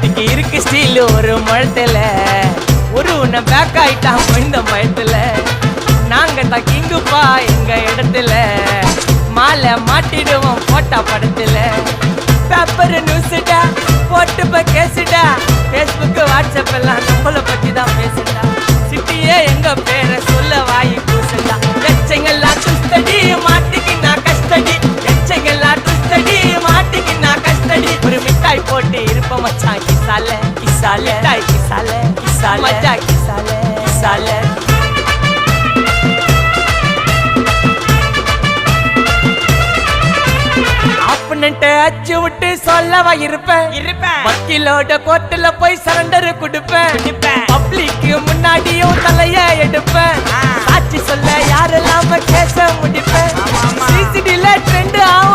வீட்டுக்கு இருக்கு ஸ்டீல் ஒரு முழத்துல ஒரு உன்னை பேக் ஆயிட்டான் இந்த பயத்துல நாங்க தான் கிங்குப்பா எங்க இடத்துல மாலை மாட்டிடுவோம் போட்டா படத்துல பேப்பர் நியூஸ்டா போட்டு கேசுடா பேஸ்புக் வாட்ஸ்அப் எல்லாம் நம்மளை பத்தி தான் பேசுடா சிட்டியே எங்க பேரை சொல்ல வாய் கூசுடா எச்சங்கெல்லாம் துஸ்தடி மாட்டிக்கினா கஸ்டடி எச்சங்கெல்லாம் துஸ்தடி மாட்டிக்கினா கஸ்டடி ஒரு மிட்டாய் போட்டு இருப்ப மச்சான் கிசால கிசால மிட்டாய் கிசால கிசால மச்சா கிசால கிசால அச்சு விட்டு சொல்லவா இருப்பேன் வக்கீலோட கோர்ட்டுல போய் சரண்டர் கொடுப்பேன் பப்ளிக்கு முன்னாடியும் தலைய எடுப்பேன் சாட்சி சொல்ல யாரெல்லாம் கேச முடிப்பேன் சிசிடில ட்ரெண்ட் ஆகும்